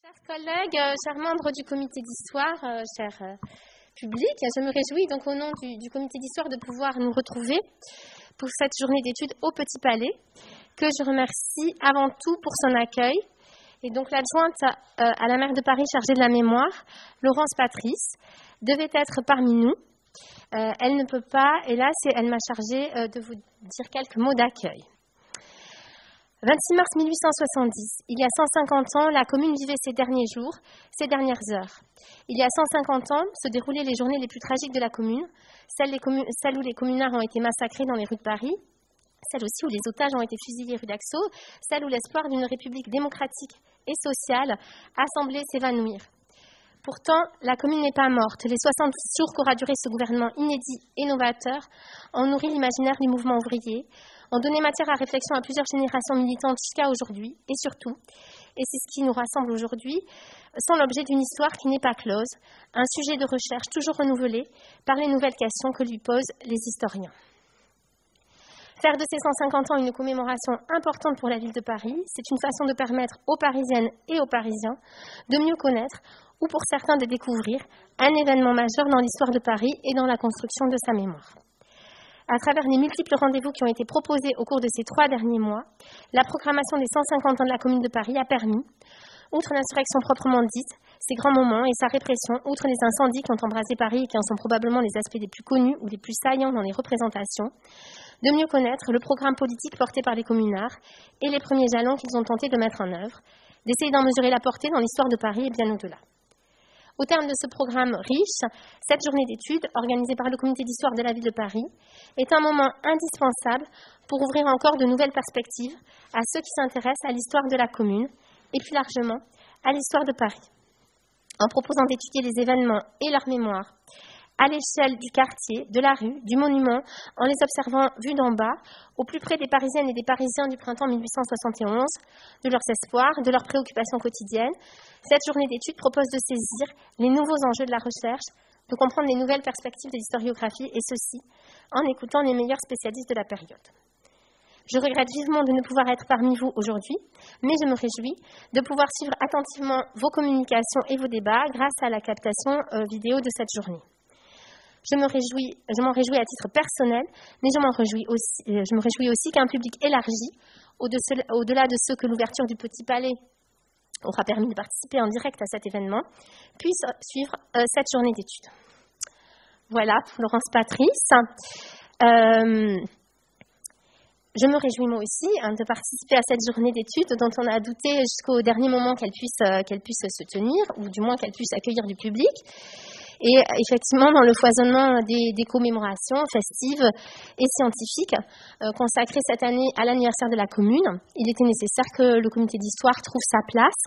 Chers collègues, chers membres du comité d'histoire, chers publics, je me réjouis donc au nom du comité d'histoire de pouvoir nous retrouver pour cette journée d'études au Petit Palais, que je remercie avant tout pour son accueil. Et donc l'adjointe à la maire de Paris chargée de la mémoire, Laurence Patrice, devait être parmi nous. Elle ne peut pas, hélas, et elle m'a chargée de vous dire quelques mots d'accueil. 26 mars 1870, il y a 150 ans, la commune vivait ses derniers jours, ses dernières heures. Il y a 150 ans se déroulaient les journées les plus tragiques de la commune, celles où les communards ont été massacrés dans les rues de Paris, celles aussi où les otages ont été fusillés rue d'Axo, celles où l'espoir d'une république démocratique et sociale a semblé s'évanouir. Pourtant, la commune n'est pas morte. Les 70 jours qu'aura duré ce gouvernement inédit et novateur ont nourri l'imaginaire du mouvement ouvrier, ont donné matière à réflexion à plusieurs générations militantes jusqu'à aujourd'hui, et surtout, et c'est ce qui nous rassemble aujourd'hui, sont l'objet d'une histoire qui n'est pas close, un sujet de recherche toujours renouvelé par les nouvelles questions que lui posent les historiens. Faire de ces 150 ans une commémoration importante pour la ville de Paris, c'est une façon de permettre aux Parisiennes et aux Parisiens de mieux connaître, ou pour certains de découvrir, un événement majeur dans l'histoire de Paris et dans la construction de sa mémoire. À travers les multiples rendez-vous qui ont été proposés au cours de ces 3 derniers mois, la programmation des 150 ans de la Commune de Paris a permis, outre l'insurrection proprement dite, ses grands moments et sa répression, outre les incendies qui ont embrasé Paris et qui en sont probablement les aspects les plus connus ou les plus saillants dans les représentations, de mieux connaître le programme politique porté par les communards et les premiers jalons qu'ils ont tenté de mettre en œuvre, d'essayer d'en mesurer la portée dans l'histoire de Paris et bien au-delà. Au terme de ce programme riche, cette journée d'études, organisée par le comité d'histoire de la ville de Paris, est un moment indispensable pour ouvrir encore de nouvelles perspectives à ceux qui s'intéressent à l'histoire de la commune et plus largement à l'histoire de Paris. En proposant d'étudier les événements et leur mémoire à l'échelle du quartier, de la rue, du monument, en les observant vus d'en bas, au plus près des Parisiennes et des Parisiens du printemps 1871, de leurs espoirs, de leurs préoccupations quotidiennes, cette journée d'études propose de saisir les nouveaux enjeux de la recherche, de comprendre les nouvelles perspectives de l'historiographie, et ceci en écoutant les meilleurs spécialistes de la période. Je regrette vivement de ne pouvoir être parmi vous aujourd'hui, mais je me réjouis de pouvoir suivre attentivement vos communications et vos débats grâce à la captation vidéo de cette journée. Je m'en réjouis à titre personnel, mais je me réjouis aussi qu'un public élargi, au-delà de ceux que l'ouverture du Petit Palais aura permis de participer en direct à cet événement, puisse suivre cette journée d'études. Voilà, pour Laurence Patrice. Je me réjouis moi aussi de participer à cette journée d'études dont on a douté jusqu'au dernier moment qu'elle puisse se tenir, ou du moins qu'elle puisse accueillir du public. Et effectivement, dans le foisonnement des commémorations festives et scientifiques consacrées cette année à l'anniversaire de la commune, il était nécessaire que le comité d'histoire trouve sa place,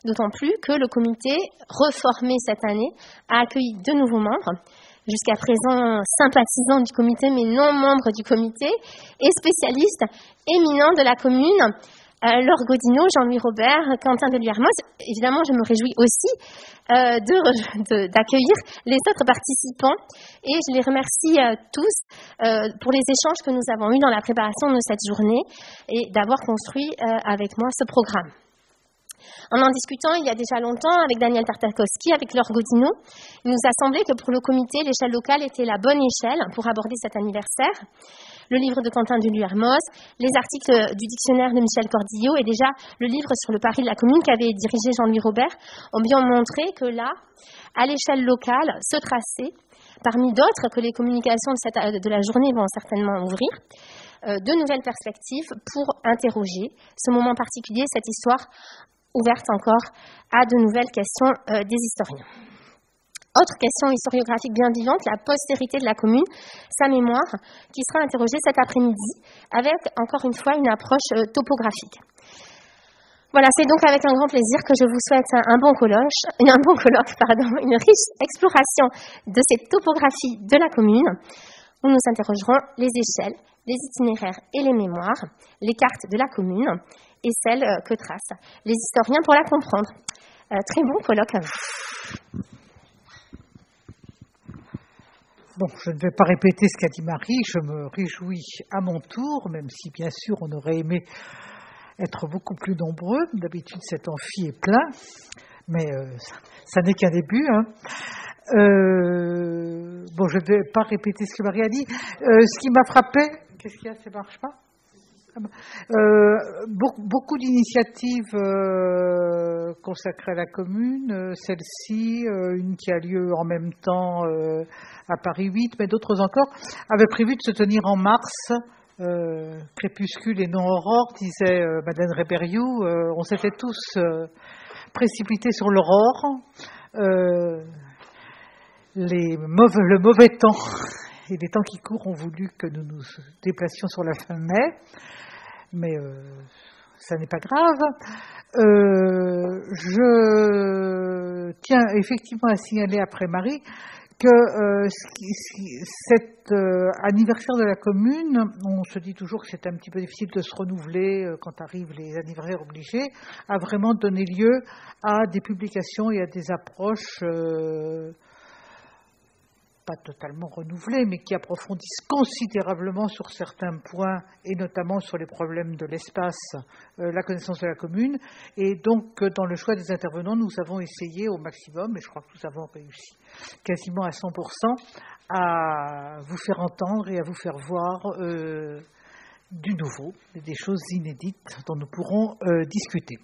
d'autant plus que le comité, reformé cette année, a accueilli 2 nouveaux membres, jusqu'à présent sympathisants du comité mais non membres du comité, et spécialistes éminents de la commune, Laure Godineau, Jean-Louis Robert, Quentin de Liermos. Évidemment, je me réjouis aussi d'accueillir les autres participants et je les remercie tous pour les échanges que nous avons eus dans la préparation de cette journée et d'avoir construit avec moi ce programme. En discutant il y a déjà longtemps avec Daniel Tartakovsky, avec Laure Godineau, il nous a semblé que pour le comité, l'échelle locale était la bonne échelle pour aborder cet anniversaire. Le livre de Quentin de Liermos, les articles du dictionnaire de Michel Cordillo et déjà le livre sur le Paris de la commune qu'avait dirigé Jean-Louis Robert ont bien montré que là, à l'échelle locale, se traçait, parmi d'autres que les communications de la journée vont certainement ouvrir, de nouvelles perspectives pour interroger ce moment particulier, cette histoire ouverte encore à de nouvelles questions des historiens. Autre question historiographique bien vivante, la postérité de la commune, sa mémoire, qui sera interrogée cet après-midi avec, encore une fois, une approche topographique. Voilà, c'est donc avec un grand plaisir que je vous souhaite un bon colloque, une riche exploration de cette topographie de la commune, où nous interrogerons les échelles, les itinéraires et les mémoires, les cartes de la commune et celles que tracent les historiens pour la comprendre. Très bon colloque à vous. Bon, je ne vais pas répéter ce qu'a dit Marie, je me réjouis à mon tour, même si bien sûr on aurait aimé être beaucoup plus nombreux. D'habitude, cet amphi est plein, mais ça n'est qu'un début. Hein. Bon, je ne vais pas répéter ce que Marie a dit. Ce qui m'a frappé, qu'est-ce qu'il y a, ça ne marche pas? Beaucoup d'initiatives consacrées à la commune, celle-ci, une qui a lieu en même temps à Paris 8, mais d'autres encore, avaient prévu de se tenir en mars, crépuscule et non aurore, disait Madeleine Rébériou. On s'était tous précipités sur l'aurore. Le mauvais temps et les temps qui courent ont voulu que nous nous déplacions sur la fin mai, mais ça n'est pas grave. Je tiens effectivement à signaler après Marie que cet anniversaire de la commune, on se dit toujours que c'est un petit peu difficile de se renouveler quand arrivent les anniversaires obligés, a vraiment donné lieu à des publications et à des approches pas totalement renouvelées, mais qui approfondissent considérablement sur certains points, et notamment sur les problèmes de l'espace, la connaissance de la commune. Et donc, dans le choix des intervenants, nous avons essayé au maximum, et je crois que nous avons réussi quasiment à 100%, à vous faire entendre et à vous faire voir du nouveau, des choses inédites dont nous pourrons discuter.